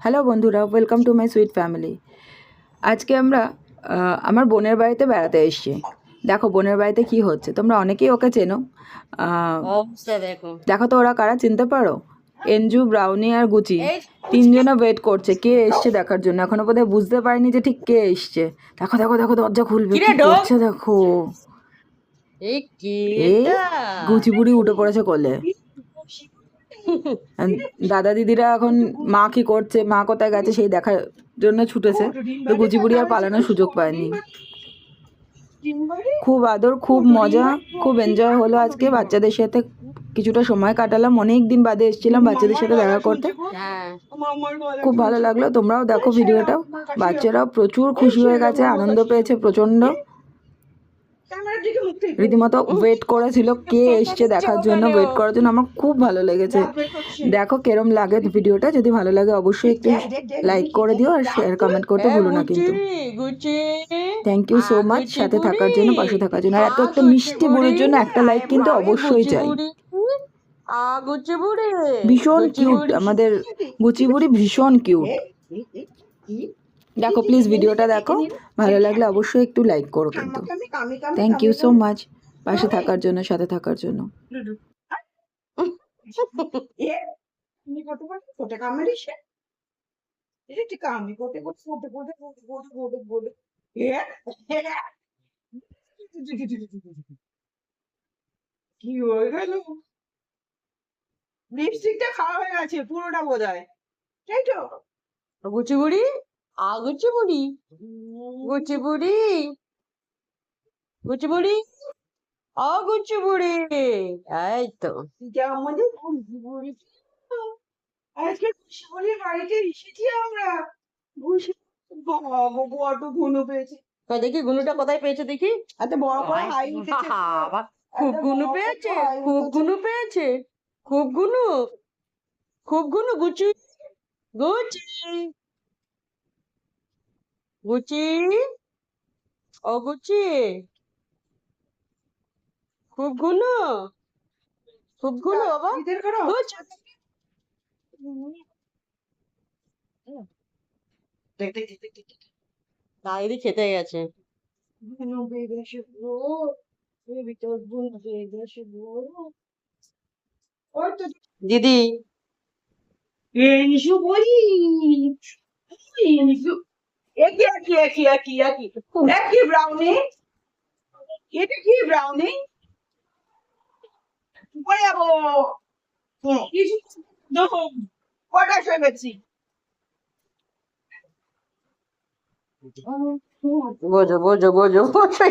Hello বন্ধুরা, welcome to my sweet family. আজকে আমরা আমার বোনের বাড়িতে বেড়াতে এসেছি। দেখো বোনের বাড়িতে কি হচ্ছে, তোমরা অনেকেই ওকে চেনো। দেখো তো ওরা কারা, চিনতে পারো? এনজু, ব্রাউনি আর গুচি, তিনজনে ওয়েট করছে কে এসছে দেখার জন্য। এখনো বোধহয় বুঝতে পারিনি যে ঠিক কে এসছে। দেখো দেখো দেখো, দরজা খুলবে, কি করছে দেখো। গুচি বুড়ি উঠে পড়েছে কোলে। দাদা দিদিরা এখন মা কি করছে, মা কোথায় গেছে সেই দেখার জন্য ছুটেছে। তো গুচি বুড়ি আর পালানোর সুযোগ পায়নি। খুব আদর, খুব মজা, খুব এনজয় হলো আজকে। বাচ্চাদের সাথে কিছুটা সময় কাটালাম, অনেক দিন বাদে এসেছিলাম বাচ্চাদের সাথে দেখা করতে। খুব ভালো লাগলো। তোমরাও দেখো ভিডিওটা। বাচ্চারাও প্রচুর খুশি হয়ে গেছে, আনন্দ পেয়েছে প্রচন্ড। রীতিমতো ওয়েট করেছিল কে এসছে দেখার জন্য, ওয়েট করার জন্য। আমার খুব ভালো লেগেছে। দেখো কেরম লাগে ভিডিওটা। যদি ভালো লাগে অবশ্যই একটু লাইক করে দিও আর শেয়ার কমেন্ট করতে ভুলো না কিন্তু। থ্যাংক ইউ সো মাচ সাথে থাকার জন্য, পাশে থাকার জন্য। আর এত একটা মিষ্টি বুড়ির জন্য একটা লাইক কিন্তু অবশ্যই চাই। ভীষণ কিউট আমাদের গুচি বুড়ি, ভীষণ কিউট। দেখো প্লিজ ভিডিওটা দেখো, ভালো লাগলে অবশ্যই একটু লাইক করো কিন্তু। থ্যাংক ইউ সো মাচ পাশে থাকার জন্য, সাথে থাকার জন্য। কি হয়ে গেল? লিপস্টিকটা খাওয়া হয়ে গেছে পুরোটা বোধহয়, তাই তো? গুচি বুড়ি, গুচি বুড়ি, গুচি বুড়ি, গুচি বুড়ি, গুচি বুড়ি। এই তো আমাদের আজকে শিবলির বাড়িতে এসেছি আমরা। বাবা বড্ড ঘুনো পেয়েছে। দেখি গুনুটা কোথায় পেয়েছে দেখি। এত বড় করে হাই উঠেছে। খুব গুনু পেয়েছে, খুব গুনু পেয়েছে, খুব গুনু, খুব গুনু। গুচি, গুচি, গুচি, ও গুচি, খুব গুনু, খুব গুনু বাবা। গুচি। দাদি খেতে গেছে। দিদি এনশু বলি, এনশু একই একই একই একই একই একই ব্রাউনি। এটা কি ব্রাউনি? পড়ে যাবো। কিছু কটা শুয়েছি। বোঝো বোঝো বোঝো বোঝো।